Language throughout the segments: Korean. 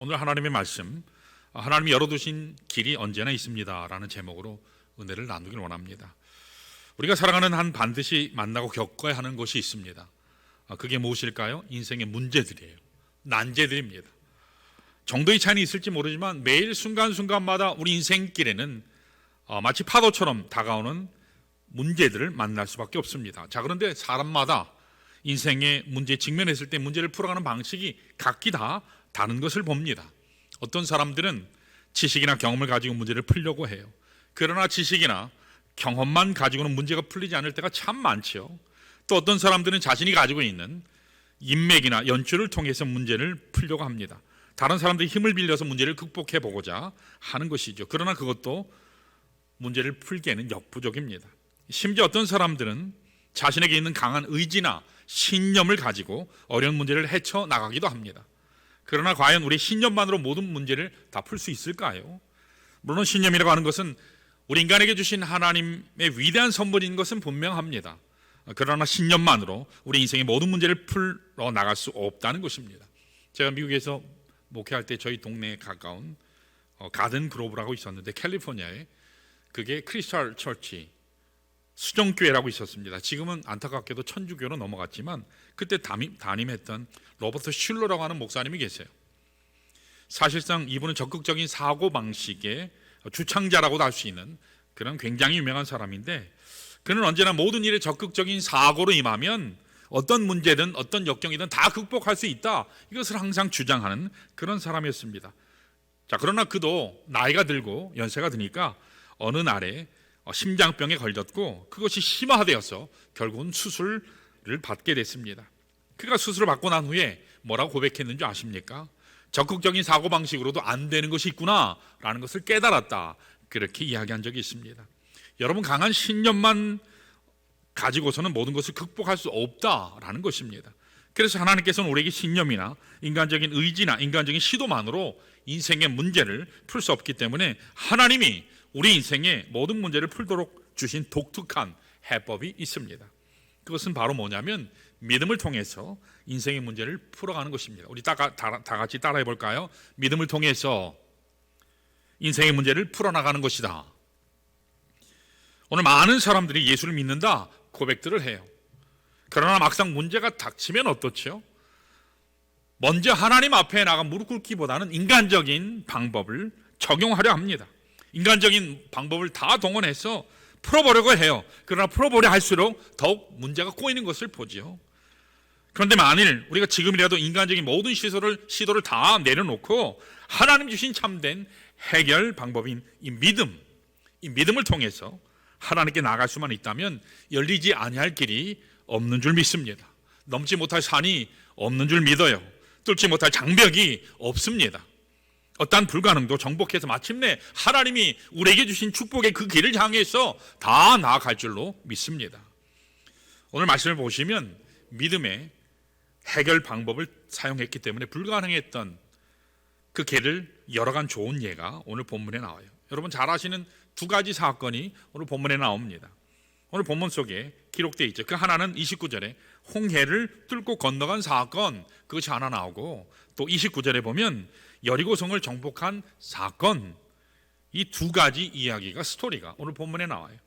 오늘 하나님의 말씀, 하나님이 열어두신 길이 언제나 있습니다 라는 제목으로 은혜를 나누길 원합니다. 우리가 살아가는 한 반드시 만나고 겪어야 하는 것이 있습니다. 그게 무엇일까요? 인생의 문제들이에요. 난제들입니다. 정도의 차이는 있을지 모르지만 매일 순간순간마다 우리 인생길에는 마치 파도처럼 다가오는 문제들을 만날 수밖에 없습니다. 자, 그런데 사람마다 인생의 문제에 직면했을 때 문제를 풀어가는 방식이 각기 다 다른 것을 봅니다. 어떤 사람들은 지식이나 경험을 가지고 문제를 풀려고 해요. 그러나 지식이나 경험만 가지고는 문제가 풀리지 않을 때가 참 많죠. 또 어떤 사람들은 자신이 가지고 있는 인맥이나 연출을 통해서 문제를 풀려고 합니다. 다른 사람들이 힘을 빌려서 문제를 극복해 보고자 하는 것이죠. 그러나 그것도 문제를 풀기에는 역부족입니다. 심지어 어떤 사람들은 자신에게 있는 강한 의지나 신념을 가지고 어려운 문제를 헤쳐나가기도 합니다. 그러나 과연 우리 신념만으로 모든 문제를 다 풀 수 있을까요? 물론 신념이라고 하는 것은 우리 인간에게 주신 하나님의 위대한 선물인 것은 분명합니다. 그러나 신념만으로 우리 인생의 모든 문제를 풀어 나갈 수 없다는 것입니다. 제가 미국에서 목회할 때 저희 동네에 가까운 가든 그로브라고 있었는데 캘리포니아에 그게 크리스탈 처치 수정교회라고 있었습니다. 지금은 안타깝게도 천주교로 넘어갔지만 그때 담임했던 로버트 슐러라고 하는 목사님이 계세요. 사실상 이분은 적극적인 사고방식의 주창자라고도 할 수 있는 그런 굉장히 유명한 사람인데, 그는 언제나 모든 일에 적극적인 사고로 임하면 어떤 문제든 어떤 역경이든 다 극복할 수 있다, 이것을 항상 주장하는 그런 사람이었습니다. 자, 그러나 그도 나이가 들고 연세가 드니까 어느 날에 심장병에 걸렸고 그것이 심화되어서 결국은 수술을 받게 됐습니다. 그가 수술을 받고 난 후에 뭐라고 고백했는지 아십니까? 적극적인 사고방식으로도 안 되는 것이 있구나 라는 것을 깨달았다, 그렇게 이야기한 적이 있습니다. 여러분, 강한 신념만 가지고서는 모든 것을 극복할 수 없다라는 것입니다. 그래서 하나님께서는 우리에게 신념이나 인간적인 의지나 인간적인 시도만으로 인생의 문제를 풀 수 없기 때문에 하나님이 우리 인생의 모든 문제를 풀도록 주신 독특한 해법이 있습니다. 그것은 바로 뭐냐면 믿음을 통해서 인생의 문제를 풀어가는 것입니다. 우리 다 같이 따라해 볼까요? 믿음을 통해서 인생의 문제를 풀어나가는 것이다. 오늘 많은 사람들이 예수를 믿는다 고백들을 해요. 그러나 막상 문제가 닥치면 어떻죠? 먼저 하나님 앞에 나가 무릎 꿇기보다는 인간적인 방법을 적용하려 합니다. 인간적인 방법을 다 동원해서 풀어보려고 해요. 그러나 풀어보려 할수록 더욱 문제가 꼬이는 것을 보지요. 그런데 만일 우리가 지금이라도 인간적인 모든 시도를 다 내려놓고 하나님 주신 참된 해결 방법인 이 믿음을 통해서 하나님께 나아갈 수만 있다면 열리지 아니할 길이 없는 줄 믿습니다. 넘지 못할 산이 없는 줄 믿어요. 뚫지 못할 장벽이 없습니다. 어떠한 불가능도 정복해서 마침내 하나님이 우리에게 주신 축복의 그 길을 향해서 다 나아갈 줄로 믿습니다. 오늘 말씀을 보시면 믿음의 해결 방법을 사용했기 때문에 불가능했던 그 길을 열어간 좋은 예가 오늘 본문에 나와요. 여러분 잘 아시는 두 가지 사건이 오늘 본문에 나옵니다. 오늘 본문 속에 기록되어 있죠. 그 하나는 29절에 홍해를 뚫고 건너간 사건, 그것이 하나 나오고, 또 29절에 보면 여리고성을 정복한 사건, 이 두 가지 이야기가 스토리가 오늘 본문에 나와요.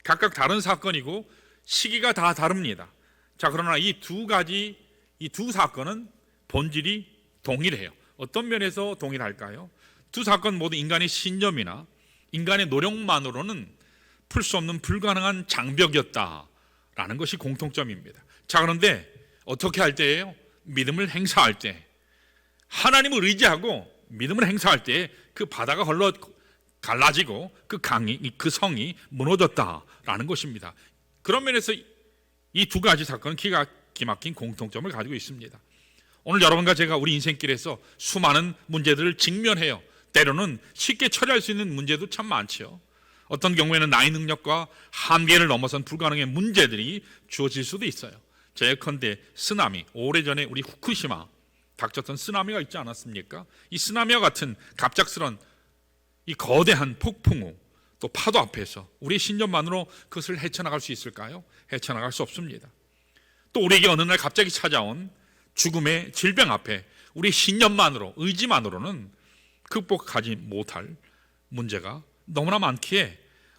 각각 다른 사건이고 시기가 다 다릅니다. 자, 그러나 이 두 사건은 본질이 동일해요. 어떤 면에서 동일할까요? 두 사건 모두 인간의 신념이나 인간의 노력만으로는 풀 수 없는 불가능한 장벽이었다라는 것이 공통점입니다. 자, 그런데 어떻게 할 때예요? 믿음을 행사할 때, 하나님을 의지하고 믿음을 행사할 때 그 바다가 갈라지고 그 성이 무너졌다라는 것입니다. 그런 면에서 이 두 가지 사건은 기가 막힌 공통점을 가지고 있습니다. 오늘 여러분과 제가 우리 인생길에서 수많은 문제들을 직면해요. 때로는 쉽게 처리할 수 있는 문제도 참 많죠. 어떤 경우에는 나의 능력과 한계를 넘어선 불가능한 문제들이 주어질 수도 있어요. 예컨대 쓰나미, 오래전에 우리 후쿠시마 닥쳤던 쓰나미가 있지 않았습니까? 이 쓰나미와 같은 갑작스런 이 거대한 폭풍우, 또 파도 앞에서 우리의 신념만으로 그것을 헤쳐나갈 수 있을까요? 헤쳐나갈 수 없습니다. 또 우리에게 어느 날 갑자기 찾아온 죽음의 질병 앞에 우리 신념만으로, 의지만으로는 극복하지 못할 문제가 너무나 많기에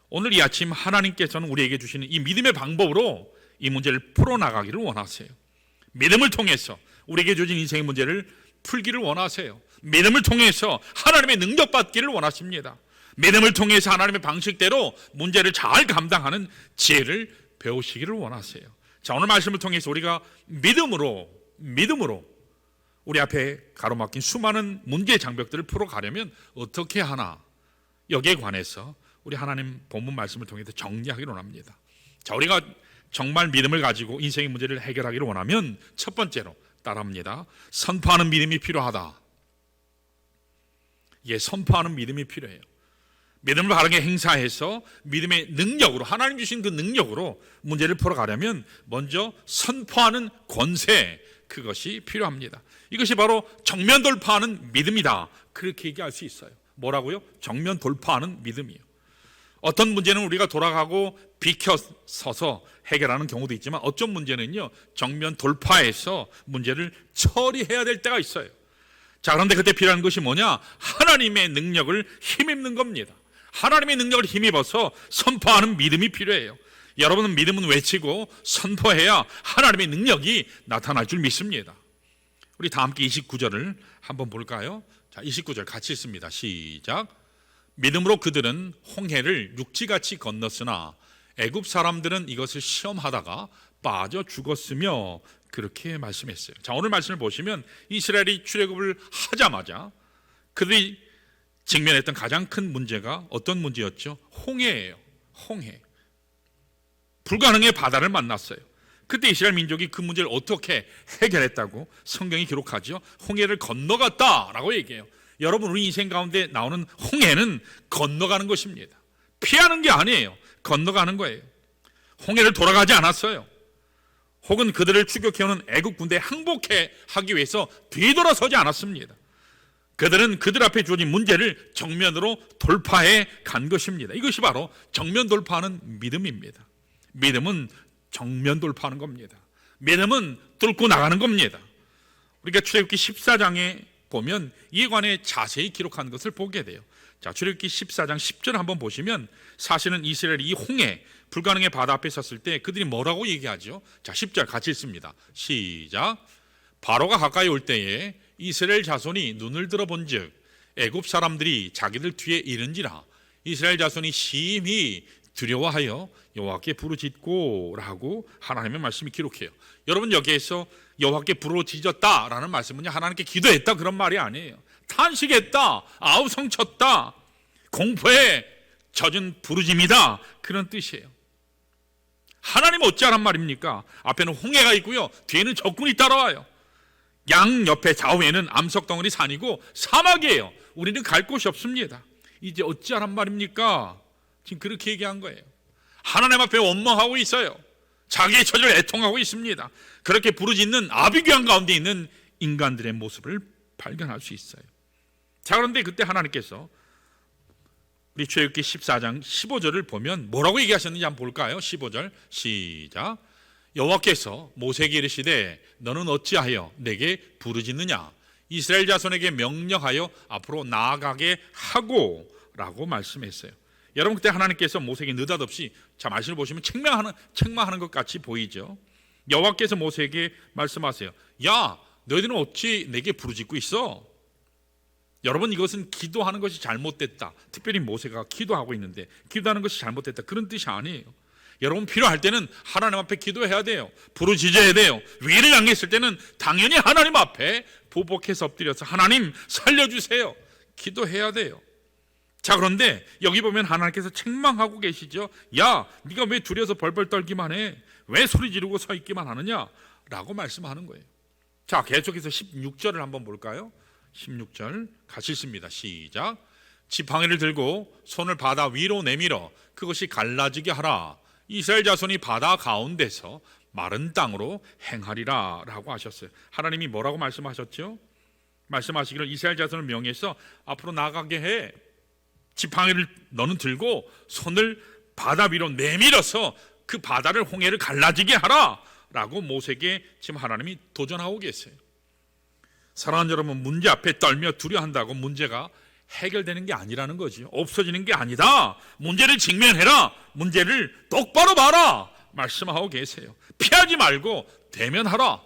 오늘 이 아침 하나님께서는 우리에게 주시는 이 믿음의 방법으로 이 문제를 풀어나가기를 원하세요. 믿음을 통해서 우리에게 주어진 인생의 문제를 풀기를 원하세요. 믿음을 통해서 하나님의 능력 받기를 원하십니다. 믿음을 통해서 하나님의 방식대로 문제를 잘 감당하는 지혜를 배우시기를 원하세요. 자, 오늘 말씀을 통해서 우리가 믿음으로 우리 앞에 가로막힌 수많은 문제의 장벽들을 풀어가려면 어떻게 하나, 여기에 관해서 우리 하나님 본문 말씀을 통해서 정리하기를 원합니다. 자, 우리가 정말 믿음을 가지고 인생의 문제를 해결하기를 원하면 첫 번째로 따라합니다. 선포하는 믿음이 필요하다. 예, 선포하는 믿음이 필요해요. 믿음을 바르게 행사해서 믿음의 능력으로, 하나님 주신 그 능력으로 문제를 풀어가려면 먼저 선포하는 권세, 그것이 필요합니다. 이것이 바로 정면 돌파하는 믿음이다, 그렇게 얘기할 수 있어요. 뭐라고요? 정면 돌파하는 믿음이요. 어떤 문제는 우리가 돌아가고 비켜서서 해결하는 경우도 있지만 어떤 문제는요, 정면 돌파해서 문제를 처리해야 될 때가 있어요. 자, 그런데 그때 필요한 것이 뭐냐? 하나님의 능력을 힘입는 겁니다. 하나님의 능력을 힘입어서 선포하는 믿음이 필요해요. 여러분은 믿음은 외치고 선포해야 하나님의 능력이 나타날 줄 믿습니다. 우리 다 함께 29절을 한번 볼까요? 자, 29절 같이 읽습니다. 시작. 믿음으로 그들은 홍해를 육지같이 건넜으나 애굽 사람들은 이것을 시험하다가 빠져 죽었으며, 그렇게 말씀했어요. 자, 오늘 말씀을 보시면 이스라엘이 출애굽을 하자마자 그들이 직면했던 가장 큰 문제가 어떤 문제였죠? 홍해예요. 홍해. 불가능의 바다를 만났어요. 그때 이스라엘 민족이 그 문제를 어떻게 해결했다고 성경이 기록하죠? 홍해를 건너갔다라고 얘기해요. 여러분, 우리 인생 가운데 나오는 홍해는 건너가는 것입니다. 피하는 게 아니에요. 건너가는 거예요. 홍해를 돌아가지 않았어요. 혹은 그들을 추격해오는 애국 군대에 항복해 하기 위해서 뒤돌아서지 않았습니다. 그들은 그들 앞에 주어진 문제를 정면으로 돌파해 간 것입니다. 이것이 바로 정면 돌파하는 믿음입니다. 믿음은 정면 돌파하는 겁니다. 믿음은 뚫고 나가는 겁니다. 우리가 출애굽기 14장에 보면 이에 관해 자세히 기록한 것을 보게 돼요. 자, 출애굽기 14장 10절 한번 보시면 사실은 이스라엘이 이 홍해, 불가능의 바다 앞에 섰을 때 그들이 뭐라고 얘기하죠? 자, 10절 같이 읽습니다. 시작. 바로가 가까이 올 때에 이스라엘 자손이 눈을 들어본즉 애굽 사람들이 자기들 뒤에 이른지라 이스라엘 자손이 심히 두려워하여 여호와께 부르짖고라고 하나님의 말씀이 기록해요. 여러분, 여기에서 여호와께 부르짖었다라는 말씀은요, 하나님께 기도했다 그런 말이 아니에요. 탄식했다, 아우성쳤다, 공포에 젖은 부르짖이다, 그런 뜻이에요. 하나님 어찌하란 말입니까? 앞에는 홍해가 있고요, 뒤에는 적군이 따라와요. 양 옆에 좌우에는 암석덩어리 산이고 사막이에요. 우리는 갈 곳이 없습니다. 이제 어찌하란 말입니까? 지금 그렇게 얘기한 거예요. 하나님 앞에 원망하고 있어요. 자기의 처지를 애통하고 있습니다. 그렇게 부르짖는 아비규환 가운데 있는 인간들의 모습을 발견할 수 있어요. 자, 그런데 그때 하나님께서 우리 출애굽기 14장 15절을 보면 뭐라고 얘기하셨는지 한번 볼까요? 15절 시작. 여호와께서 모세에게 이르시되 너는 어찌하여 내게 부르짖느냐? 이스라엘 자손에게 명령하여 앞으로 나아가게 하고 라고 말씀했어요. 여러분, 그때 하나님께서 모세에게 느닷없이, 자, 말씀을 보시면 책망하는 것 같이 보이죠. 여호와께서 모세에게 말씀하세요. 야, 너희들은 어찌 내게 부르짖고 있어? 여러분, 이것은 기도하는 것이 잘못됐다, 특별히 모세가 기도하고 있는데 기도하는 것이 잘못됐다, 그런 뜻이 아니에요. 여러분, 필요할 때는 하나님 앞에 기도해야 돼요. 부르짖어야 돼요. 위를 향했을 때는 당연히 하나님 앞에 보복해서 엎드려서 하나님 살려주세요, 기도해야 돼요. 자, 그런데 여기 보면 하나님께서 책망하고 계시죠. 야, 네가 왜 두려워서 벌벌 떨기만 해? 왜 소리 지르고 서 있기만 하느냐? 라고 말씀하는 거예요. 자, 계속해서 16절을 한번 볼까요? 16절 같이 읽습니다. 시작. 지팡이를 들고 손을 바다 위로 내밀어 그것이 갈라지게 하라. 이스라엘 자손이 바다 가운데서 마른 땅으로 행하리라 라고 하셨어요. 하나님이 뭐라고 말씀하셨죠? 말씀하시기를 이스라엘 자손을 명해서 앞으로 나가게 해. 지팡이를 너는 들고 손을 바다 위로 내밀어서 그 바다를, 홍해를 갈라지게 하라 라고 모세에게 지금 하나님이 도전하고 계세요. 사랑하는 여러분, 문제 앞에 떨며 두려워한다고 문제가 해결되는 게 아니라는 거죠. 없어지는 게 아니다. 문제를 직면해라. 문제를 똑바로 봐라. 말씀하고 계세요. 피하지 말고 대면하라.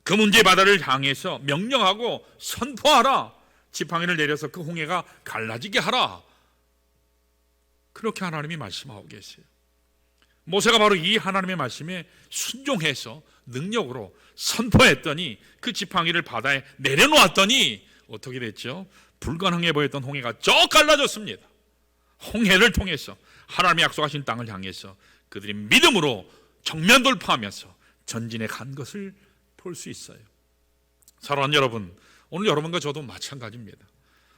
그 문제의 바다를 향해서 명령하고 선포하라. 지팡이를 내려서 그 홍해가 갈라지게 하라. 그렇게 하나님이 말씀하고 계세요. 모세가 바로 이 하나님의 말씀에 순종해서 능력으로 선포했더니 그 지팡이를 바다에 내려놓았더니 어떻게 됐죠? 불가능해 보였던 홍해가 쭉 갈라졌습니다. 홍해를 통해서 하나님이 약속하신 땅을 향해서 그들이 믿음으로 정면 돌파하면서 전진해 간 것을 볼 수 있어요. 사랑하는 여러분, 오늘 여러분과 저도 마찬가지입니다.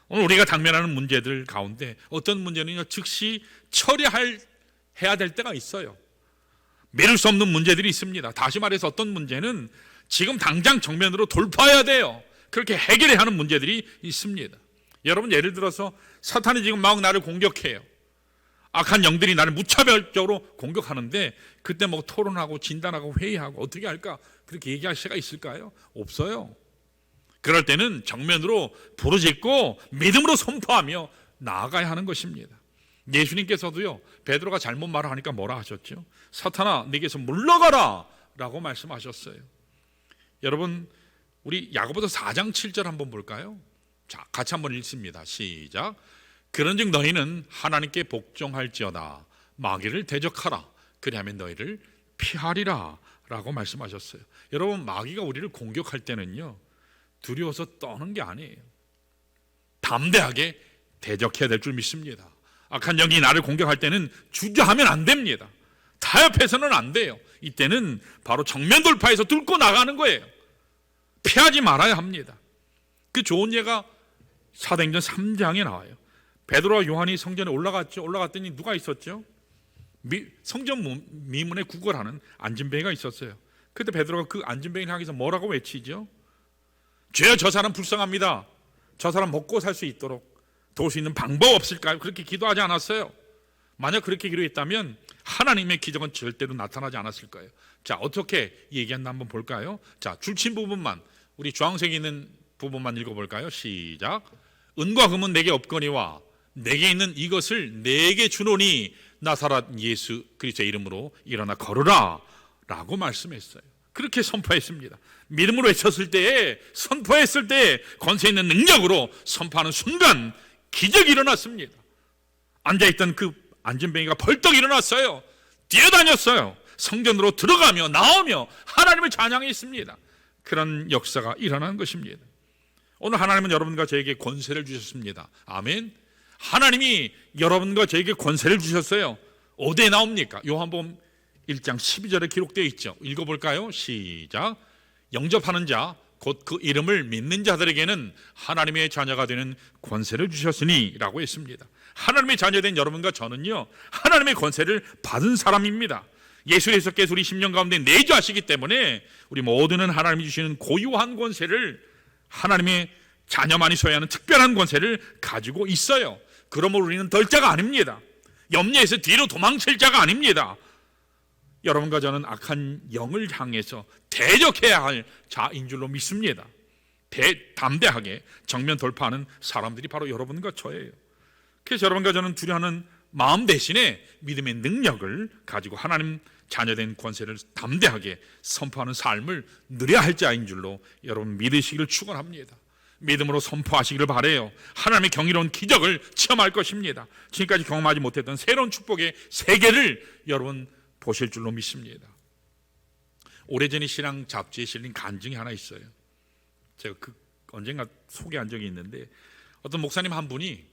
오늘 우리가 당면하는 문제들 가운데 어떤 문제는요, 즉시 해야 될 때가 있어요. 미룰 수 없는 문제들이 있습니다. 다시 말해서 어떤 문제는 지금 당장 정면으로 돌파해야 돼요. 그렇게 해결해야 하는 문제들이 있습니다. 여러분, 예를 들어서 사탄이 지금 막 나를 공격해요. 악한 영들이 나를 무차별적으로 공격하는데 그때 뭐 토론하고 진단하고 회의하고 어떻게 할까? 그렇게 얘기할 수가 있을까요? 없어요. 그럴 때는 정면으로 부르짖고 믿음으로 선포하며 나아가야 하는 것입니다. 예수님께서도요, 베드로가 잘못 말을 하니까 뭐라 하셨죠? 사탄아, 내게서 물러가라 라고 말씀하셨어요. 여러분, 우리 야고보서 4장 7절 한번 볼까요? 자, 같이 한번 읽습니다. 시작. 그런즉 너희는 하나님께 복종할지어다. 마귀를 대적하라. 그리하면 너희를 피하리라 라고 말씀하셨어요. 여러분, 마귀가 우리를 공격할 때는요, 두려워서 떠는 게 아니에요. 담대하게 대적해야 될 줄 믿습니다. 악한 영이 나를 공격할 때는 주저하면 안 됩니다. 타협해서는 안 돼요. 이때는 바로 정면 돌파해서 뚫고 나가는 거예요. 피하지 말아야 합니다. 그 좋은 예가 사도행전 3장에 나와요. 베드로와 요한이 성전에 올라갔죠. 올라갔더니 누가 있었죠? 성전 미문에 구걸하는 안진뱅이가 있었어요. 그때 베드로가 그 안진뱅이를 향해서 뭐라고 외치죠? 죄여, 저 사람 불쌍합니다. 저 사람 먹고 살 수 있도록 도울 수 있는 방법 없을까요? 그렇게 기도하지 않았어요. 만약 그렇게 기도했다면 하나님의 기적은 절대로 나타나지 않았을 거예요. 자, 어떻게 얘기했나 한번 볼까요? 자, 줄친 부분만, 우리 주황색에 있는 부분만 읽어볼까요? 시작. 은과 금은 내게 없거니와 내게 있는 이것을 내게 주노니 나사렛 예수 그리스도의 이름으로 일어나 걸으라 라고 말씀했어요. 그렇게 선포했습니다. 믿음으로 외쳤을 때에, 선포했을 때에 권세 있는 능력으로 선포하는 순간 기적이 일어났습니다. 앉아있던 그 안진뱅이가 벌떡 일어났어요. 뛰어다녔어요. 성전으로 들어가며 나오며 하나님을 찬양했습니다. 그런 역사가 일어나는 것입니다. 오늘 하나님은 여러분과 저에게 권세를 주셨습니다. 아멘. 하나님이 여러분과 저에게 권세를 주셨어요. 어디에 나옵니까? 요한복음 1장 12절에 기록되어 있죠. 읽어볼까요? 시작. 영접하는 자, 곧 그 이름을 믿는 자들에게는 하나님의 자녀가 되는 권세를 주셨으니 라고 했습니다. 하나님의 자녀된 여러분과 저는요, 하나님의 권세를 받은 사람입니다. 예수께서 우리 10년 가운데 내주하시기 때문에 우리 모두는 하나님이 주시는 고유한 권세를, 하나님의 자녀만이 소유하는 특별한 권세를 가지고 있어요. 그러므로 우리는 덜 자가 아닙니다. 염려해서 뒤로 도망칠 자가 아닙니다. 여러분과 저는 악한 영을 향해서 대적해야 할 자인 줄로 믿습니다. 담대하게 정면 돌파하는 사람들이 바로 여러분과 저예요. 그래서 여러분과 저는 두려워하는 마음 대신에 믿음의 능력을 가지고 하나님 자녀된 권세를 담대하게 선포하는 삶을 누려야 할 자인 줄로 여러분 믿으시기를 축원합니다. 믿음으로 선포하시기를 바라요. 하나님의 경이로운 기적을 체험할 것입니다. 지금까지 경험하지 못했던 새로운 축복의 세계를 여러분 보실 줄로 믿습니다. 오래전에 신앙 잡지에 실린 간증이 하나 있어요. 제가 언젠가 소개한 적이 있는데, 어떤 목사님 한 분이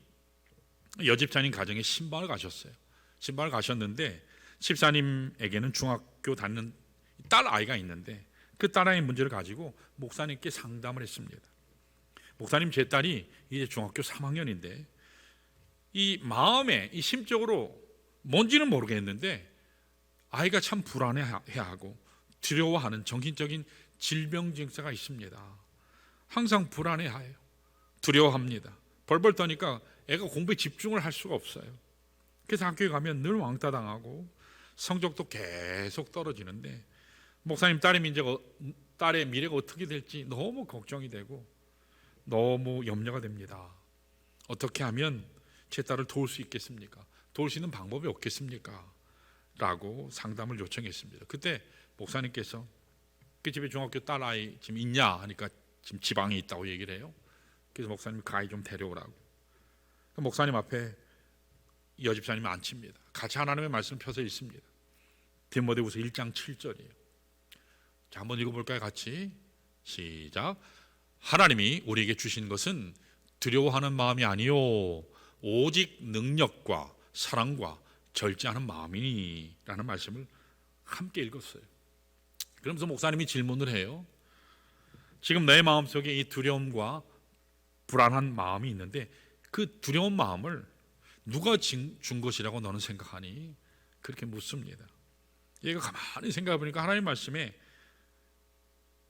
여집사님 가정에 신방을 가셨어요. 신방을 가셨는데 집사님에게는 중학교 다니는 딸 아이가 있는데 그 딸아이의 문제를 가지고 목사님께 상담을 했습니다. 목사님, 제 딸이 이제 중학교 3학년인데 이 마음에, 이 심적으로 뭔지는 모르겠는데 아이가 참 불안해하고 두려워하는 정신적인 질병 증세가 있습니다. 항상 불안해해요. 두려워합니다. 벌벌 떠니까 애가 공부에 집중을 할 수가 없어요. 그래서 학교에 가면 늘 왕따당하고 성적도 계속 떨어지는데, 목사님 따님이 이제 딸의 미래가 어떻게 될지 너무 걱정이 되고 너무 염려가 됩니다. 어떻게 하면 제 딸을 도울 수 있겠습니까? 도울 수 있는 방법이 없겠습니까? 라고 상담을 요청했습니다. 그때 목사님께서 그 집에 중학교 딸 아이 지금 있냐 하니까 지금 지방에 있다고 얘기를 해요. 그래서 목사님이 그 아이 좀 데려오라고. 목사님 앞에 이 여집사님이 앉힙니다. 같이 하나님의 말씀을 펴서 읽습니다. 디모데후서 1장 7절이에요. 자, 한번 읽어볼까요? 같이 시작. 하나님이 우리에게 주신 것은 두려워하는 마음이 아니요 오직 능력과 사랑과 절제하는 마음이니 라는 말씀을 함께 읽었어요. 그러면서 목사님이 질문을 해요. 지금 내 마음속에 이 두려움과 불안한 마음이 있는데 그 두려운 마음을 누가 준 것이라고 너는 생각하니? 그렇게 묻습니다. 얘가 가만히 생각해 보니까 하나님 말씀에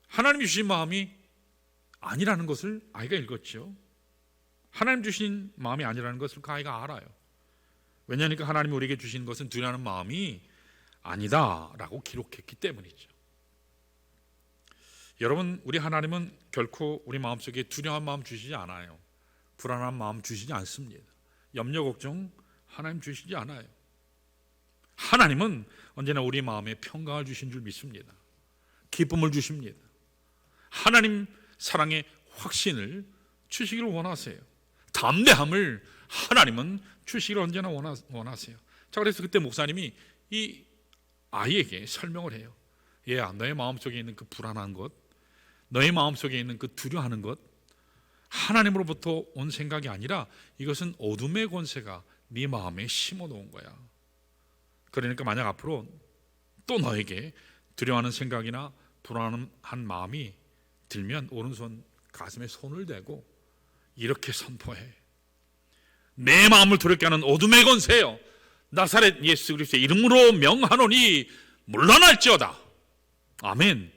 하나님이 주신 마음이 아니라는 것을 아이가 읽었죠. 하나님 주신 마음이 아니라는 것을 그 아이가 알아요. 왜냐하니까 하나님이 우리에게 주신 것은 두려워하는 마음이 아니다라고 기록했기 때문이죠. 여러분, 우리 하나님은 결코 우리 마음속에 두려운 마음 주시지 않아요. 불안한 마음 주시지 않습니다. 염려 걱정 하나님 주시지 않아요. 하나님은 언제나 우리 마음에 평강을 주신 줄 믿습니다. 기쁨을 주십니다. 하나님 사랑의 확신을 주시기를 원하세요. 담대함을 하나님은 주시기를 언제나 원하세요. 자, 그래서 그때 목사님이 이 아이에게 설명을 해요. 얘야, 너의 마음속에 있는 그 불안한 것, 너의 마음속에 있는 그 두려워하는 것, 하나님으로부터 온 생각이 아니라 이것은 어둠의 권세가 네 마음에 심어놓은 거야. 그러니까 만약 앞으로 또 너에게 두려워하는 생각이나 불안한 마음이 들면 오른손 가슴에 손을 대고 이렇게 선포해. 내 마음을 두렵게 하는 어둠의 권세여, 나사렛 예수 그리스도의 이름으로 명하노니 물러날지어다. 아멘.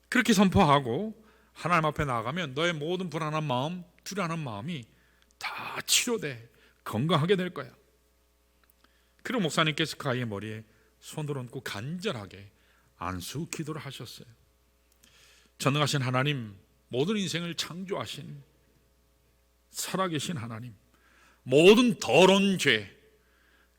그렇게 선포하고 하나님 앞에 나아가면 너의 모든 불안한 마음, 두려워하는 마음이 다 치료돼 건강하게 될 거야. 그리고 목사님께서 그 아이의 머리에 손을 얹고 간절하게 안수 기도를 하셨어요. 전능하신 하나님, 모든 인생을 창조하신 살아계신 하나님, 모든 더러운 죄,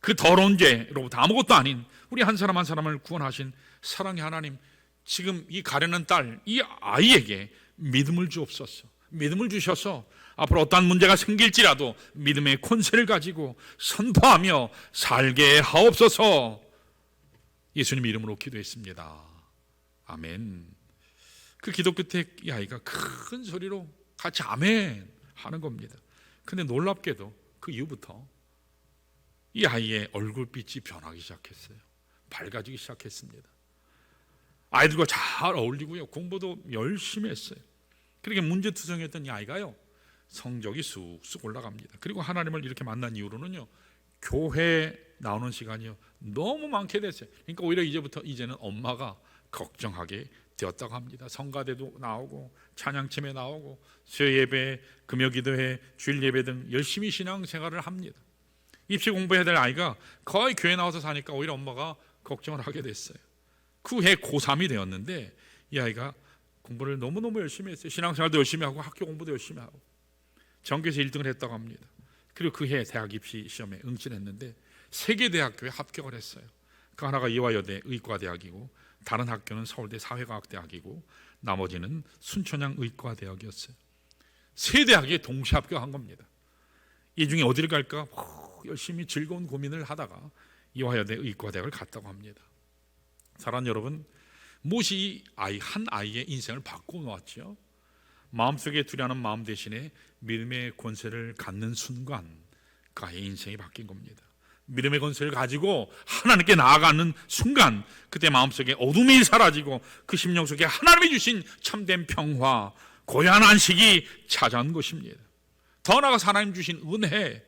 그 더러운 죄로부터 아무것도 아닌 우리 한 사람 한 사람을 구원하신 사랑의 하나님, 지금 이 가련한 딸, 이 아이에게 믿음을 주옵소서. 믿음을 주셔서 앞으로 어떠한 문제가 생길지라도 믿음의 권세를 가지고 선포하며 살게 하옵소서. 예수님 이름으로 기도했습니다. 아멘. 그 기도 끝에 이 아이가 큰 소리로 같이 아멘 하는 겁니다. 근데 놀랍게도 그 이후부터 이 아이의 얼굴빛이 변하기 시작했어요. 밝아지기 시작했습니다. 아이들과 잘 어울리고요, 공부도 열심히 했어요. 그렇게 문제투성이었던 이 아이가요, 성적이 쑥쑥 올라갑니다. 그리고 하나님을 이렇게 만난 이후로는요, 교회 나오는 시간이요 너무 많게 됐어요. 그러니까 오히려 이제는 엄마가 걱정하게 되었다고 합니다. 성가대도 나오고 찬양팀에 나오고 수요예배, 금요기도회, 주일예배 등 열심히 신앙생활을 합니다. 입시 공부해야 될 아이가 거의 교회 나와서 사니까 오히려 엄마가 걱정을 하게 됐어요. 그 해 고3이 되었는데 이 아이가 공부를 너무너무 열심히 했어요. 신앙생활도 열심히 하고 학교 공부도 열심히 하고 전교에서 1등을 했다고 합니다. 그리고 그 해 대학 입시 시험에 응시했는데 3개 대학교에 합격을 했어요. 그 하나가 이화여대 의과대학이고 다른 학교는 서울대 사회과학대학이고 나머지는 순천향 의과대학이었어요. 3대학에 동시 합격한 겁니다. 이 중에 어디를 갈까 열심히 즐거운 고민을 하다가 이화여대 의과대학을 갔다고 합니다. 사랑하는 여러분, 무엇이 한 아이의 인생을 바꿔놓았죠? 마음속에 두려워하는 마음 대신에 믿음의 권세를 갖는 순간 그 아이의 인생이 바뀐 겁니다. 믿음의 권세를 가지고 하나님께 나아가는 순간 그때 마음속에 어둠이 사라지고 그 심령 속에 하나님이 주신 참된 평화, 고요한 안식이 찾아온 것입니다. 더 나아가서 하나님 주신 은혜,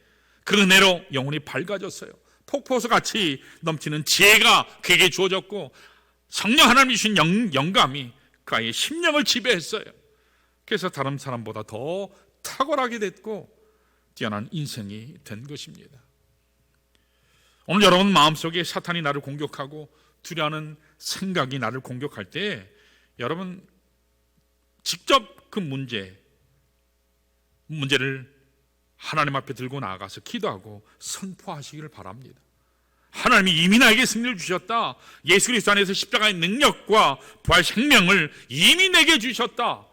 그 은혜로 영혼이 밝아졌어요. 폭포수 같이 넘치는 지혜가 그에게 주어졌고 성령 하나님이 주신 영감이 그 아이의 심령을 지배했어요. 그래서 다른 사람보다 더 탁월하게 됐고 뛰어난 인생이 된 것입니다. 오늘 여러분 마음속에 사탄이 나를 공격하고 두려워하는 생각이 나를 공격할 때 여러분 직접 그 문제를 하나님 앞에 들고 나아가서 기도하고 선포하시기를 바랍니다. 하나님이 이미 나에게 승리를 주셨다. 예수 그리스도 안에서 십자가의 능력과 부활 생명을 이미 내게 주셨다.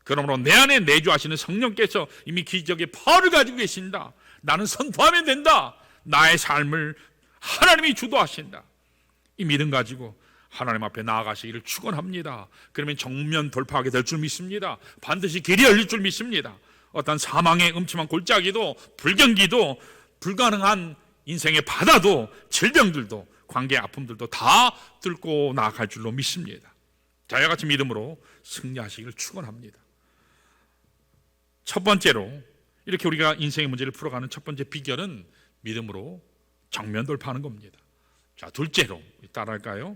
그러므로 내 안에 내주하시는 성령께서 이미 기적의 파워를 가지고 계신다. 나는 선포하면 된다. 나의 삶을 하나님이 주도하신다. 이 믿음 가지고 하나님 앞에 나아가시기를 축원합니다. 그러면 정면 돌파하게 될 줄 믿습니다. 반드시 길이 열릴 줄 믿습니다. 어떤 사망의 음침한 골짜기도, 불경기도, 불가능한 인생의 바다도, 질병들도, 관계의 아픔들도 다 뚫고 나아갈 줄로 믿습니다. 자와 같이 믿음으로 승리하시기를 축원합니다. 첫 번째로 이렇게 우리가 인생의 문제를 풀어가는 첫 번째 비결은 믿음으로 정면 돌파하는 겁니다. 자, 둘째로 따라할까요?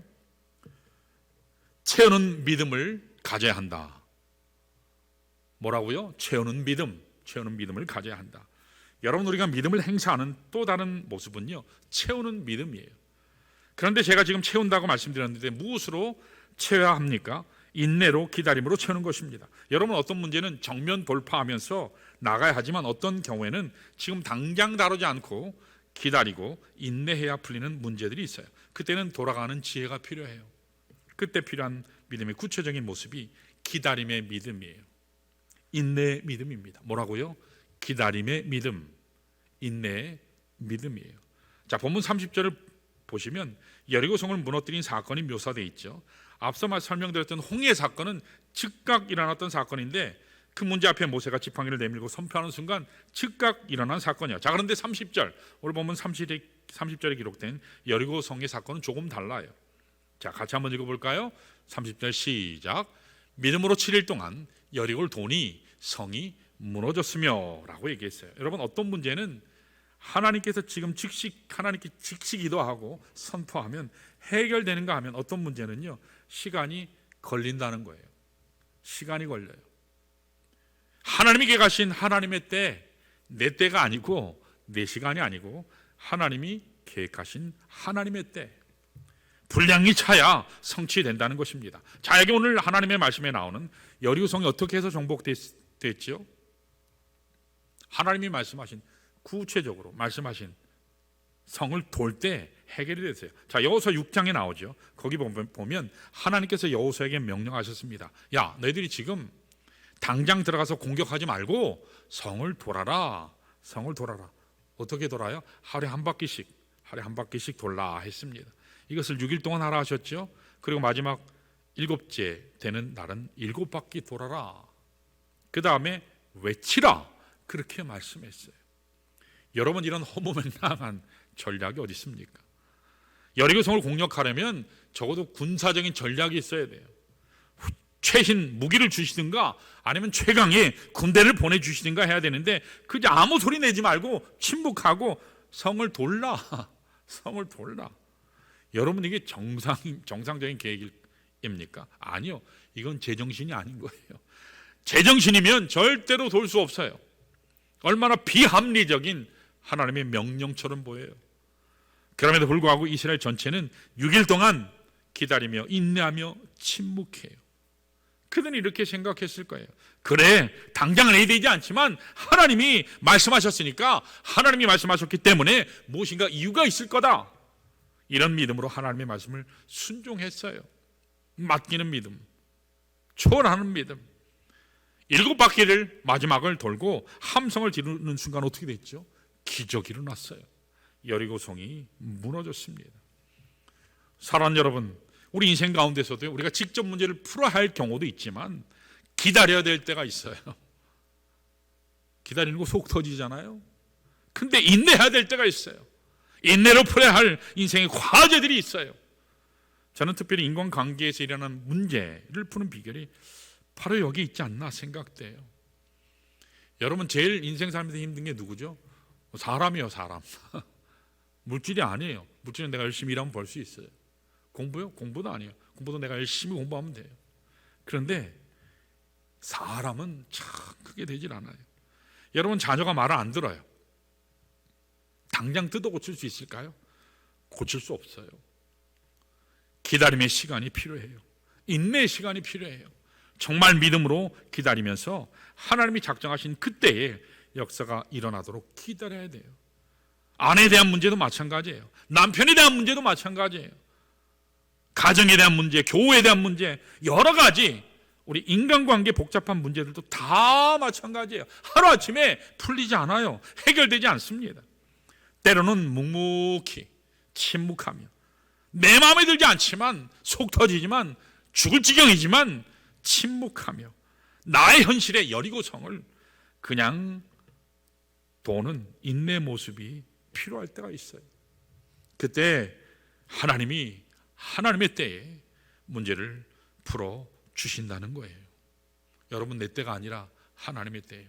채우는 믿음을 가져야 한다. 뭐라고요? 채우는 믿음을 가져야 한다. 여러분, 우리가 믿음을 행사하는 또 다른 모습은요, 채우는 믿음이에요. 그런데 제가 지금 채운다고 말씀드렸는데 무엇으로 채워야 합니까? 인내로, 기다림으로 채우는 것입니다. 여러분, 어떤 문제는 정면 돌파하면서 나가야 하지만 어떤 경우에는 지금 당장 다루지 않고 기다리고 인내해야 풀리는 문제들이 있어요. 그때는 돌아가는 지혜가 필요해요. 그때 필요한 믿음의 구체적인 모습이 기다림의 믿음이에요. 인내의 믿음입니다. 뭐라고요? 기다림의 믿음, 인내의 믿음이에요. 자, 본문 30절을 보시면 여리고성을 무너뜨린 사건이 묘사되어 있죠. 앞서 설명드렸던 홍해 사건은 즉각 일어났던 사건인데 그 문제 앞에 모세가 지팡이를 내밀고 선포하는 순간 즉각 일어난 사건이야. 자, 그런데 30절, 오늘 보면 30절에 기록된 여리고성의 사건은 조금 달라요. 자, 같이 한번 읽어볼까요? 30절 시작. 믿음으로 7일 동안 여리고를 도니 성이 무너졌으며 라고 얘기했어요. 여러분, 어떤 문제는 하나님께서 지금 하나님께 즉시 기도하고 선포하면 해결되는가 하면 어떤 문제는요, 시간이 걸린다는 거예요. 시간이 걸려요. 하나님이 계획하신 하나님의 때, 내 때가 아니고 내 시간이 아니고 하나님이 계획하신 하나님의 때, 분량이 차야 성취된다는 것입니다. 자, 여기 오늘 하나님의 말씀에 나오는 여리고성이 어떻게 해서 정복됐죠? 하나님이 말씀하신, 구체적으로 말씀하신 성을 돌 때 해결이 됐어요. 자, 여호수아 6장에 나오죠. 거기 보면 하나님께서 여호수아에게 명령하셨습니다. 야, 너희들이 지금 당장 들어가서 공격하지 말고 성을 돌아라. 성을 돌아라. 어떻게 돌아요? 하루에 한 바퀴씩 돌라 했습니다. 이것을 6일 동안 하라 하셨죠. 그리고 마지막 7째 되는 날은 7바퀴 돌아라. 그 다음에 외치라. 그렇게 말씀했어요. 여러분, 이런 허무맹랑한 전략이 어디 있습니까? 여리고성을 공격하려면 적어도 군사적인 전략이 있어야 돼요. 최신 무기를 주시든가 아니면 최강의 군대를 보내주시든가 해야 되는데 그저 아무 소리 내지 말고 침묵하고 성을 돌라. 성을 돌라. 여러분, 이게 정상적인 계획입니까? 아니요. 이건 제정신이 아닌 거예요. 제정신이면 절대로 돌 수 없어요. 얼마나 비합리적인 하나님의 명령처럼 보여요. 그럼에도 불구하고 이스라엘 전체는 6일 동안 기다리며 인내하며 침묵해요. 그들은 이렇게 생각했을 거예요. 그래, 당장은 해야 되지 않지만 하나님이 말씀하셨으니까, 하나님이 말씀하셨기 때문에 무엇인가 이유가 있을 거다. 이런 믿음으로 하나님의 말씀을 순종했어요. 맡기는 믿음, 초월하는 믿음. 7바퀴를 마지막을 돌고 함성을 지르는 순간 어떻게 됐죠? 기적이 일어났어요. 여리고성이 무너졌습니다. 사랑하는 여러분, 우리 인생 가운데서도 우리가 직접 문제를 풀어야 할 경우도 있지만 기다려야 될 때가 있어요. 기다리는 거 속 터지잖아요. 근데 인내해야 될 때가 있어요. 인내로 풀어야 할 인생의 과제들이 있어요. 저는 특별히 인간관계에서 일어나는 문제를 푸는 비결이 바로 여기 있지 않나 생각돼요. 여러분, 제일 인생 살면서 힘든 게 누구죠? 사람이요, 사람. 물질이 아니에요. 물질은 내가 열심히 일하면 벌 수 있어요. 공부요? 공부도 아니에요. 공부도 내가 열심히 공부하면 돼요. 그런데 사람은 참 크게 되질 않아요. 여러분, 자녀가 말을 안 들어요. 당장 뜯어 고칠 수 있을까요? 고칠 수 없어요. 기다림의 시간이 필요해요. 인내의 시간이 필요해요. 정말 믿음으로 기다리면서 하나님이 작정하신 그때에 역사가 일어나도록 기다려야 돼요. 아내에 대한 문제도 마찬가지예요. 남편에 대한 문제도 마찬가지예요. 가정에 대한 문제, 교회에 대한 문제, 여러 가지 우리 인간관계 복잡한 문제들도 다 마찬가지예요. 하루아침에 풀리지 않아요. 해결되지 않습니다. 때로는 묵묵히 침묵하며 내 마음에 들지 않지만 속 터지지만 죽을 지경이지만 침묵하며 나의 현실의 여리고성을 그냥 도는 인내의 모습이 필요할 때가 있어요. 그때 하나님이 하나님의 때에 문제를 풀어 주신다는 거예요. 여러분, 내 때가 아니라 하나님의 때예요.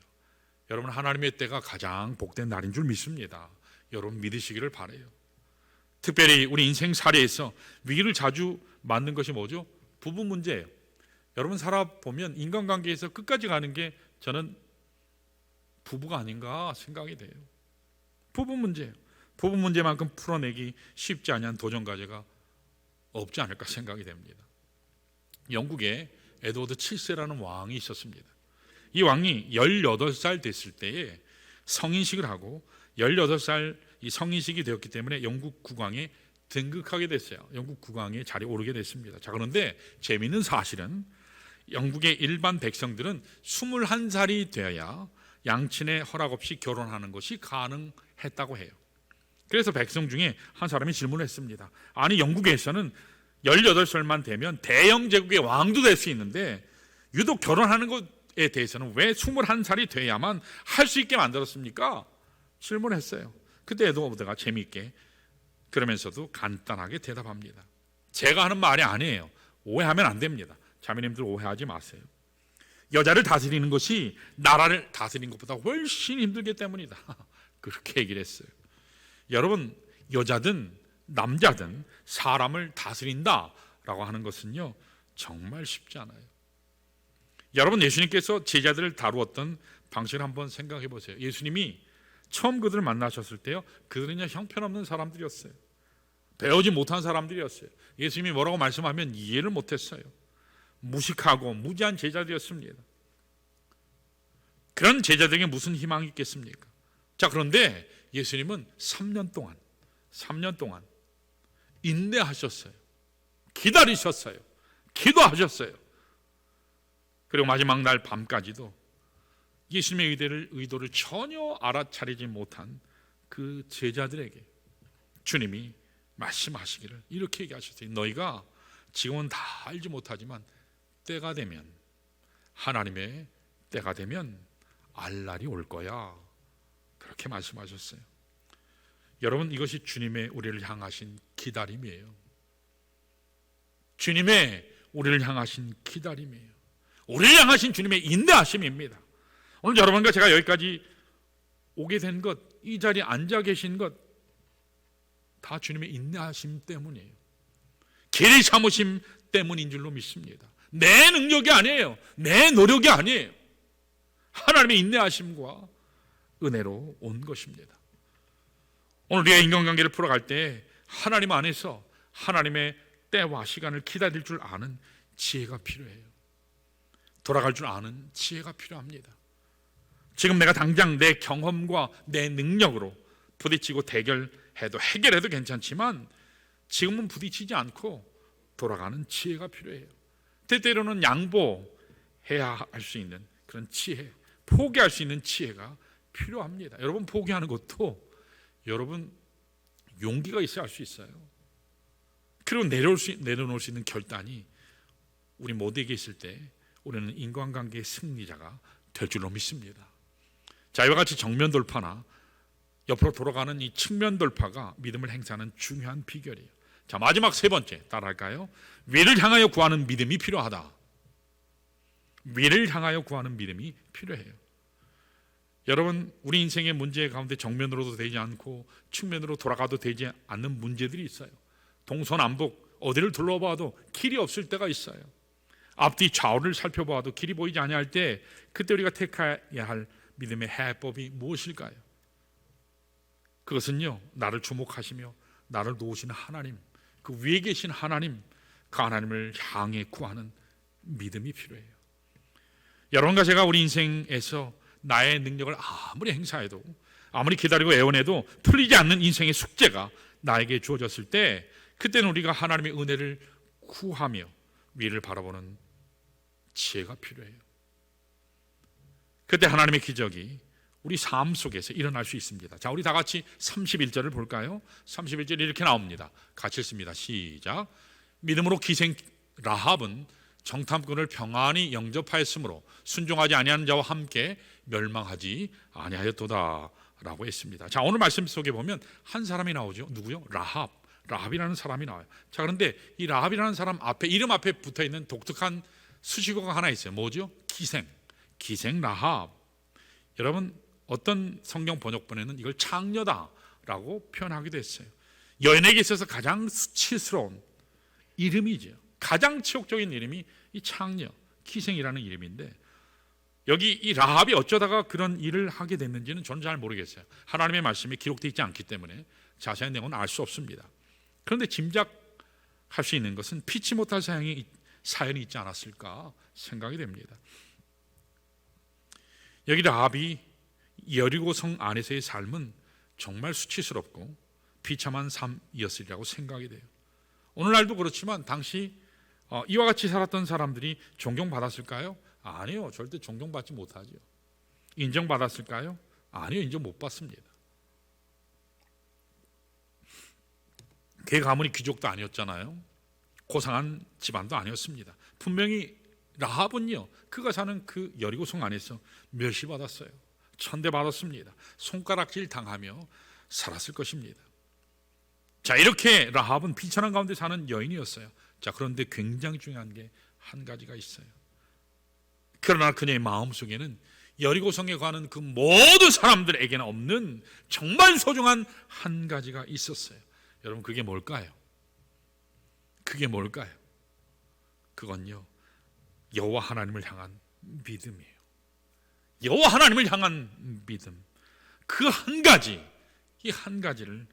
여러분, 하나님의 때가 가장 복된 날인 줄 믿습니다. 여러분 믿으시기를 바라요. 특별히 우리 인생 사례에서 위기를 자주 맞는 것이 뭐죠? 부부 문제예요. 여러분 살아보면 인간관계에서 끝까지 가는 게 저는 부부가 아닌가 생각이 돼요. 부부 문제예요. 부부 문제만큼 풀어내기 쉽지 않은 도전 과제가 없지 않을까 생각이 됩니다. 영국에 에드워드 7세라는 왕이 있었습니다. 이 왕이 18살 됐을 때에 성인식을 하고 18살 이 성인식이 되었기 때문에 영국 국왕에 등극하게 됐어요. 영국 국왕의 자리에 오르게 됐습니다. 자, 그런데 재미있는 사실은 영국의 일반 백성들은 21살이 되어야 양친의 허락 없이 결혼하는 것이 가능했다고 해요. 그래서 백성 중에 한 사람이 질문을 했습니다. 아니, 영국에서는 18살만 되면 대영 제국의 왕도 될 수 있는데 유독 결혼하는 것에 대해서는 왜 21살이 돼야만 할 수 있게 만들었습니까? 질문했어요. 그때 에드워드가 재미있게 그러면서도 간단하게 대답합니다. 제가 하는 말이 아니에요. 오해하면 안 됩니다. 자매님들 오해하지 마세요. 여자를 다스리는 것이 나라를 다스리는 것보다 훨씬 힘들기 때문이다. 그렇게 얘기를 했어요. 여러분, 여자든 남자든 사람을 다스린다라고 하는 것은요 정말 쉽지 않아요. 여러분, 예수님께서 제자들을 다루었던 방식을 한번 생각해 보세요. 예수님이 처음 그들을 만나셨을 때요, 그들은요 형편없는 사람들이었어요. 배우지 못한 사람들이었어요. 예수님이 뭐라고 말씀하면 이해를 못했어요. 무식하고 무지한 제자들이었습니다. 그런 제자들에게 무슨 희망이 있겠습니까? 자, 그런데 예수님은 3년 동안 인내하셨어요. 기다리셨어요. 기도하셨어요. 그리고 마지막 날 밤까지도 예수님의 의도를 전혀 알아차리지 못한 그 제자들에게 주님이 말씀하시기를 이렇게 얘기하셨어요. 너희가 지금은 다 알지 못하지만 때가 되면, 하나님의 때가 되면 알 날이 올 거야. 그렇게 말씀하셨어요. 여러분, 이것이 주님의 우리를 향하신 기다림이에요. 주님의 우리를 향하신 기다림이에요. 우리를 향하신 주님의 인내하심입니다. 오늘 여러분과 제가 여기까지 오게 된 것, 이 자리에 앉아 계신 것, 다 주님의 인내하심 때문이에요. 길이 참으심 때문인 줄로 믿습니다. 내 능력이 아니에요. 내 노력이 아니에요. 하나님의 인내하심과 은혜로 온 것입니다. 오늘 우리가 인간관계를 풀어갈 때 하나님 안에서 하나님의 때와 시간을 기다릴 줄 아는 지혜가 필요해요. 돌아갈 줄 아는 지혜가 필요합니다. 지금 내가 당장 내 경험과 내 능력으로 부딪히고 대결해도 해결해도 괜찮지만 지금은 부딪히지 않고 돌아가는 지혜가 필요해요. 때때로는 양보해야 할 수 있는 그런 지혜, 포기할 수 있는 지혜가 필요합니다. 여러분, 포기하는 것도 여러분 용기가 있어야 할 수 있어요. 그리고 내려놓을 수 있는 결단이 우리 모두에게 있을 때 우리는 인간관계의 승리자가 될 줄로 믿습니다. 자, 이와 같이 정면 돌파나 옆으로 돌아가는 이 측면 돌파가 믿음을 행사하는 중요한 비결이에요. 자, 마지막 세 번째 따라할까요? 위를 향하여 구하는 믿음이 필요하다. 위를 향하여 구하는 믿음이 필요해요. 여러분, 우리 인생의 문제 가운데 정면으로도 되지 않고 측면으로 돌아가도 되지 않는 문제들이 있어요. 동서남북 어디를 둘러봐도 길이 없을 때가 있어요. 앞뒤 좌우를 살펴봐도 길이 보이지 아니할 때 그때 우리가 택해야 할 믿음의 해법이 무엇일까요? 그것은요, 나를 주목하시며 나를 도우시는 하나님, 그 위에 계신 하나님, 그 하나님을 향해 구하는 믿음이 필요해요. 여러분과 제가 우리 인생에서 나의 능력을 아무리 행사해도, 아무리 기다리고 애원해도 풀리지 않는 인생의 숙제가 나에게 주어졌을 때, 그때는 우리가 하나님의 은혜를 구하며 위를 바라보는 지혜가 필요해요. 그때 하나님의 기적이 우리 삶 속에서 일어날 수 있습니다. 자, 우리 다 같이 31절을 볼까요? 31절이 이렇게 나옵니다. 같이 읽습니다. 시작. 믿음으로 기생 라합은 정탐꾼을 평안히 영접하였으므로 순종하지 아니하는 자와 함께 멸망하지 아니하였도다 라고 했습니다. 자, 오늘 말씀 속에 보면 한 사람이 나오죠. 누구요? 라합이라는 사람이 나와요. 자, 그런데 이 라합이라는 사람 앞에, 이름 앞에 붙어있는 독특한 수식어가 하나 있어요. 뭐죠? 기생 라합. 여러분, 어떤 성경 번역본에는 이걸 창녀다라고 표현하기도 했어요. 여인에게 있어서 가장 수치스러운 이름이죠. 가장 치욕적인 이름이 이 창녀, 기생이라는 이름인데, 여기 이 라합이 어쩌다가 그런 일을 하게 됐는지는 저는 잘 모르겠어요. 하나님의 말씀이 기록되어 있지 않기 때문에 자세한 내용은 알 수 없습니다. 그런데 짐작할 수 있는 것은 피치 못할 사연이 있지 않았을까 생각이 됩니다. 여기 라합이 여리고성 안에서의 삶은 정말 수치스럽고 비참한 삶이었으리라고 생각이 돼요. 오늘날도 그렇지만 당시 이와 같이 살았던 사람들이 존경받았을까요? 아니요, 절대 존경받지 못하죠. 인정받았을까요? 아니요, 인정 못 받습니다. 걔 가문이 귀족도 아니었잖아요. 고상한 집안도 아니었습니다. 분명히 라합은요, 그가 사는 그 여리고성 안에서 멸시받았어요. 천대받았습니다. 손가락질 당하며 살았을 것입니다. 자, 이렇게 라합은 비천한 가운데 사는 여인이었어요. 자, 그런데 굉장히 중요한 게 한 가지가 있어요. 그러나 그녀의 마음속에는 여리고성에 가는 그 모든 사람들에게는 없는 정말 소중한 한 가지가 있었어요. 여러분, 그게 뭘까요? 그게 뭘까요? 그건요, 여호와 하나님을 향한 믿음이에요. 여호와 하나님을 향한 믿음. 그 한 가지, 이 한 가지를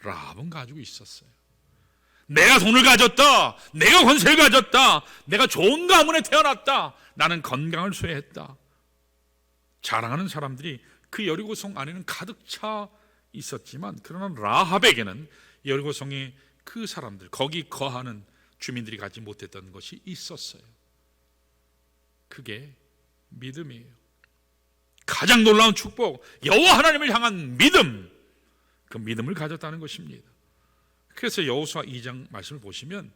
라합은 가지고 있었어요. 내가 돈을 가졌다, 내가 권세를 가졌다, 내가 좋은 가문에 태어났다, 나는 건강을 소유했다, 자랑하는 사람들이 그 여리고성 안에는 가득 차 있었지만, 그러나 라합에게는 여리고성의 그 사람들, 거기 거하는 주민들이 가지 못했던 것이 있었어요. 그게 믿음이에요. 가장 놀라운 축복, 여호와 하나님을 향한 믿음, 그 믿음을 가졌다는 것입니다. 그래서 여호수아 2장 말씀을 보시면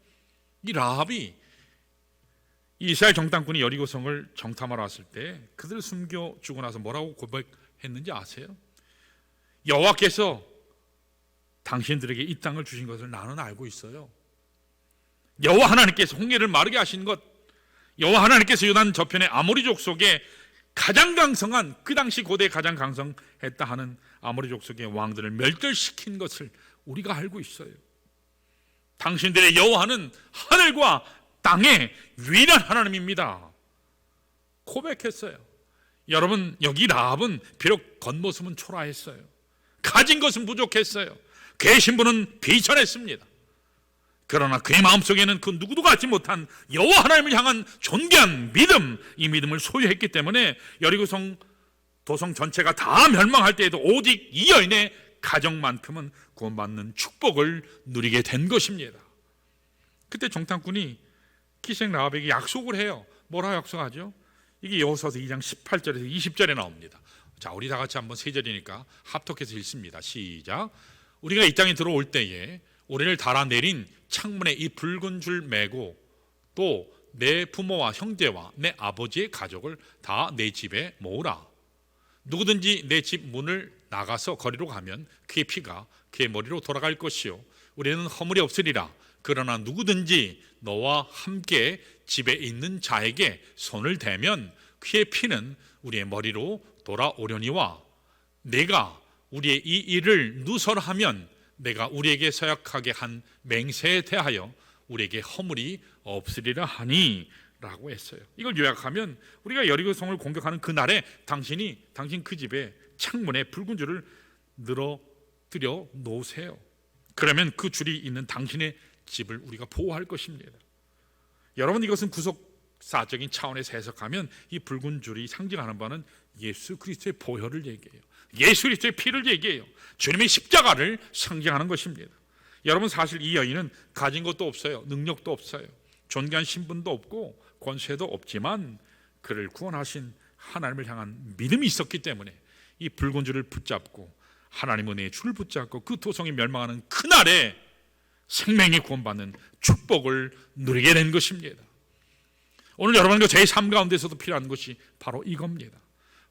이 라합이 이스라엘 정탐꾼이 여리고성을 정탐하러 왔을 때 그들을 숨겨주고 나서 뭐라고 고백했는지 아세요? 여호와께서 당신들에게 이 땅을 주신 것을 나는 알고 있어요. 여호와 하나님께서 홍해를 마르게 하신 것, 여호와 하나님께서 요단 저편의 아모리족 속에 가장 강성한, 그 당시 고대에 가장 강성했다 하는 아모리족 속의 왕들을 멸절시킨 것을 우리가 알고 있어요. 당신들의 여호와는 하늘과 땅의 유일한 하나님입니다. 고백했어요. 여러분, 여기 라합은 비록 겉모습은 초라했어요. 가진 것은 부족했어요. 그의 신분은 비천했습니다. 그러나 그의 마음속에는 그 누구도 갖지 못한 여호와 하나님을 향한 존귀한 믿음, 이 믿음을 소유했기 때문에 여리고성 도성 전체가 다 멸망할 때에도 오직 이 여인의 가정만큼은 구원받는 축복을 누리게 된 것입니다. 그때 정탐꾼이 기생 라합에게 약속을 해요. 뭐라 약속하죠? 이게 여호수아서 2장 18절에서 20절에 나옵니다. 자, 우리 다 같이 한번 세 절이니까 합독해서 읽습니다. 시작. 우리가 이 땅에 들어올 때에 우리를 달아내린 창문에 이 붉은 줄 매고 또 내 부모와 형제와 내 아버지의 가족을 다 내 집에 모으라. 누구든지 내 집 문을 나가서 거리로 가면 그의 피가 그의 머리로 돌아갈 것이요 우리는 허물이 없으리라. 그러나 누구든지 너와 함께 집에 있는 자에게 손을 대면 그의 피는 우리의 머리로 돌아오려니와 내가 우리의 이 일을 누설하면 내가 우리에게 서약하게 한 맹세에 대하여 우리에게 허물이 없으리라 하니 라고 했어요. 이걸 요약하면 우리가 여리고성을 공격하는 그날에 당신 그 집에 창문에 붉은 줄을 늘어뜨려 놓으세요. 그러면 그 줄이 있는 당신의 집을 우리가 보호할 것입니다. 여러분, 이것은 구속사적인 차원에서 해석하면 이 붉은 줄이 상징하는 바는 예수 그리스도의 보혈을 얘기해요. 예수 그리스도의 피를 얘기해요. 주님의 십자가를 상징하는 것입니다. 여러분, 사실 이 여인은 가진 것도 없어요. 능력도 없어요. 존귀한 신분도 없고 권세도 없지만 그를 구원하신 하나님을 향한 믿음이 있었기 때문에 이 붉은 줄을 붙잡고 하나님 은혜의 줄을 붙잡고 그 도성이 멸망하는 그날에 생명이 구원받는 축복을 누리게 된 것입니다. 오늘 여러분과 제 삶 가운데서도 필요한 것이 바로 이겁니다.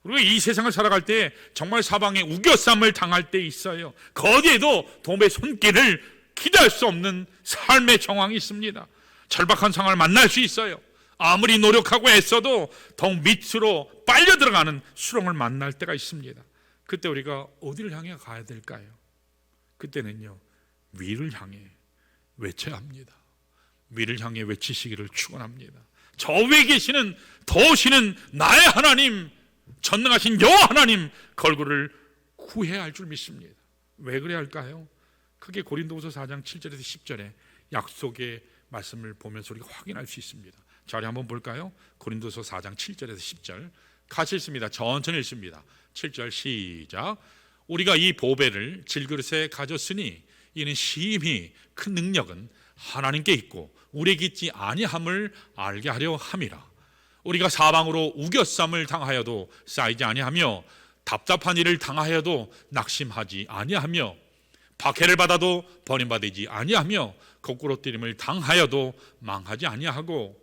우리가 이 세상을 살아갈 때 정말 사방에 우겨쌈을 당할 때 있어요. 거기에도 도움의 손길을 기대할 수 없는 삶의 정황이 있습니다. 절박한 상황을 만날 수 있어요. 아무리 노력하고 애써도 더욱 밑으로 빨려 들어가는 수렁을 만날 때가 있습니다. 그때 우리가 어디를 향해 가야 될까요? 그때는요, 위를 향해 외쳐야 합니다. 위를 향해 외치시기를 축원합니다. 저 위에 계시는 더우시는 나의 하나님, 전능하신 여호와 하나님 걸그를 구해야 할 줄 믿습니다. 왜 그래야 할까요? 그게 고린도후서 4장 7절에서 10절에 약속의 말씀을 보면서 우리가 확인할 수 있습니다. 자리 한번 볼까요? 고린도서 4장 7절에서 10절 같이 읽습니다. 천천히 읽습니다. 7절 시작. 우리가 이 보배를 질그릇에 가졌으니 이는 심히 큰 능력은 하나님께 있고 우리에게 있지 아니함을 알게 하려 함이라. 우리가 사방으로 우겨쌈을 당하여도 쌓이지 아니하며 답답한 일을 당하여도 낙심하지 아니하며 박해를 받아도 버림받지 아니하며 거꾸로 때림을 당하여도 망하지 아니하고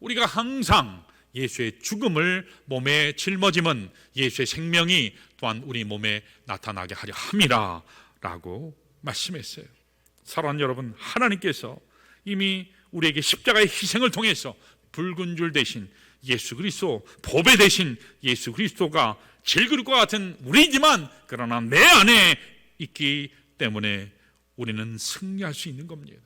우리가 항상 예수의 죽음을 몸에 짊어짐은 예수의 생명이 또한 우리 몸에 나타나게 하려 함이라 라고 말씀했어요. 사랑하는 여러분, 하나님께서 이미 우리에게 십자가의 희생을 통해서 붉은 줄 대신 예수 그리스도, 보배 대신 예수 그리스도가 질그릇과 같은 우리지만 그러나 내 안에 있기 때문에 우리는 승리할 수 있는 겁니다.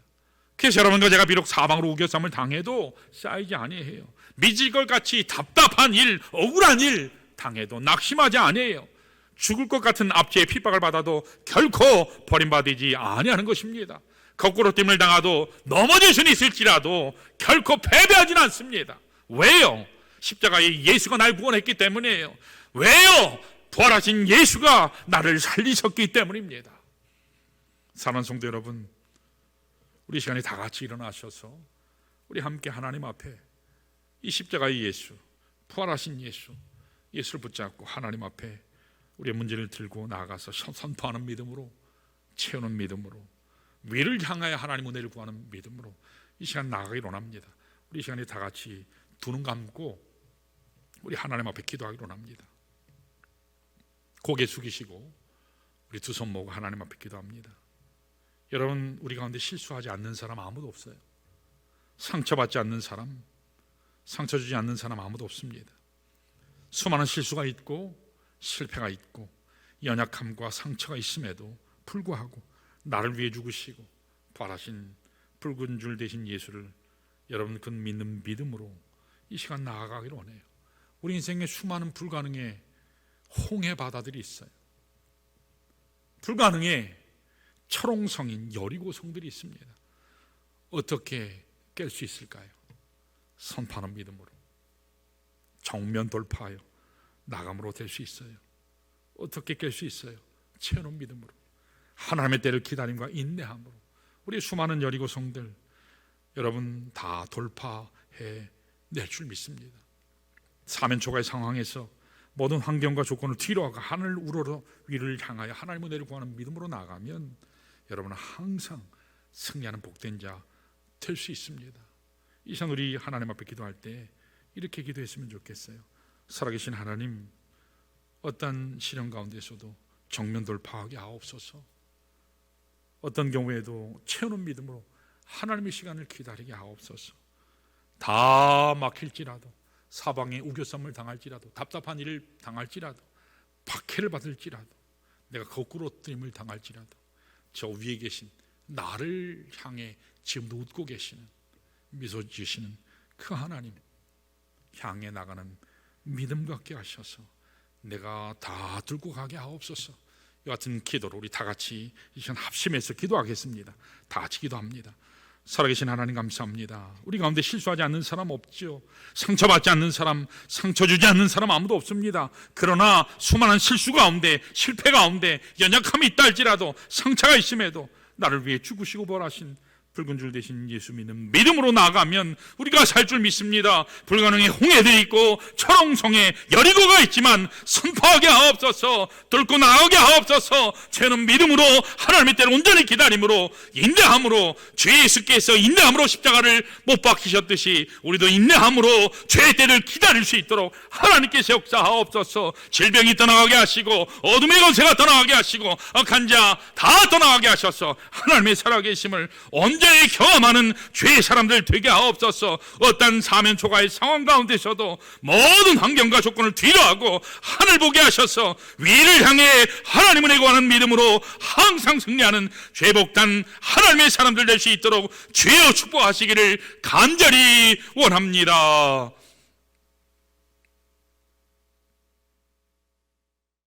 그래서 여러분과 제가 비록 사방으로 우겨쌈을 당해도 쌓이지 아니해요. 믿을 것 같이 답답한 일, 억울한 일 당해도 낙심하지 아니해요. 죽을 것 같은 압제의 핍박을 받아도 결코 버림받지 아니하는 것입니다. 거꾸로 뜸을 당하도 넘어질 수는 있을지라도 결코 패배하지는 않습니다. 왜요? 십자가에 예수가 날 구원했기 때문이에요. 왜요? 부활하신 예수가 나를 살리셨기 때문입니다. 사랑하는 성도 여러분, 우리 시간에 다 같이 일어나셔서 우리 함께 하나님 앞에 이 십자가의 예수, 부활하신 예수, 예수를 붙잡고 하나님 앞에 우리의 문제를 들고 나아가서 선포하는 믿음으로, 채우는 믿음으로, 위를 향하여 하나님 은혜를 구하는 믿음으로 이 시간 나아가기를 원합니다. 우리 시간에 다 같이 두 눈 감고 우리 하나님 앞에 기도하기를 원합니다. 고개 숙이시고 우리 두 손 모으고 하나님 앞에 기도합니다. 여러분, 우리 가운데 실수하지 않는 사람 아무도 없어요. 상처받지 않는 사람, 상처 주지 않는 사람 아무도 없습니다. 수많은 실수가 있고 실패가 있고 연약함과 상처가 있음에도 불구하고 나를 위해 죽으시고 부활하신 붉은 줄 대신 예수를 여러분 그 믿는 믿음으로 이 시간 나아가기를 원해요. 우리 인생에 수많은 불가능의 홍해 바다들이 있어요. 불가능의 철옹성인 여리고성들이 있습니다. 어떻게 깰 수 있을까요? 선포하는 믿음으로 정면 돌파하여 나감으로 될 수 있어요. 어떻게 깰 수 있어요? 채우는 믿음으로 하나님의 때를 기다림과 인내함으로 우리 수많은 여리고성들 여러분 다 돌파해 낼 줄 믿습니다. 사면초가의 상황에서 모든 환경과 조건을 뒤로 하고 하늘 우러러 위를 향하여 하나님의 은혜를 구하는 믿음으로 나가면 여러분은 항상 승리하는 복된 자 될 수 있습니다. 이 시간 우리 하나님 앞에 기도할 때 이렇게 기도했으면 좋겠어요. 살아계신 하나님, 어떤 시련 가운데서도 정면 돌파하게 하옵소서. 어떤 경우에도 채우는 믿음으로 하나님의 시간을 기다리게 하옵소서. 다 막힐지라도, 사방에 우겨쌈을 당할지라도, 답답한 일을 당할지라도, 박해를 받을지라도, 내가 거꾸로 뜸을 당할지라도 저 위에 계신 나를 향해 지금도 웃고 계시는, 미소 지으시는 그 하나님 향해 나가는 믿음 갖게 하셔서 내가 다 들고 가게 하옵소서. 이 같은 기도로 우리 다 같이 이 시간 합심해서 기도하겠습니다. 다 같이 기도합니다. 살아계신 하나님 감사합니다. 우리 가운데 실수하지 않는 사람 없죠. 상처받지 않는 사람, 상처 주지 않는 사람 아무도 없습니다. 그러나 수많은 실수 가운데, 실패 가운데 연약함이 있다 할지라도, 상처가 있음에도 나를 위해 죽으시고 벌하신 붉은 줄 대신 예수 믿는 믿음으로 나아가면 우리가 살 줄 믿습니다. 불가능의 홍해들이 있고 철옹성에 여리고가 있지만 선포하게 하옵소서, 뚫고 나가게 하옵소서. 저는 믿음으로 하나님의 때를 온전히 기다림으로, 인내함으로, 주 예수께서 인내함으로 십자가를 못 박히셨듯이 우리도 인내함으로 죄의 때를 기다릴 수 있도록 하나님께서 역사하옵소서. 질병이 떠나가게 하시고 어둠의 권세가 떠나가게 하시고 악한 자 다 떠나가게 하셔서 하나님의 살아계심을 온전히 경험하는 죄의 사람들 되게 하옵소서. 어떤 사면 초과의 상황 가운데서도 모든 환경과 조건을 뒤로하고 하늘 보게 하셔서 위를 향해 하나님을 애고하는 믿음으로 항상 승리하는 죄복단 하나님의 사람들 될 수 있도록 주여 축복하시기를 간절히 원합니다.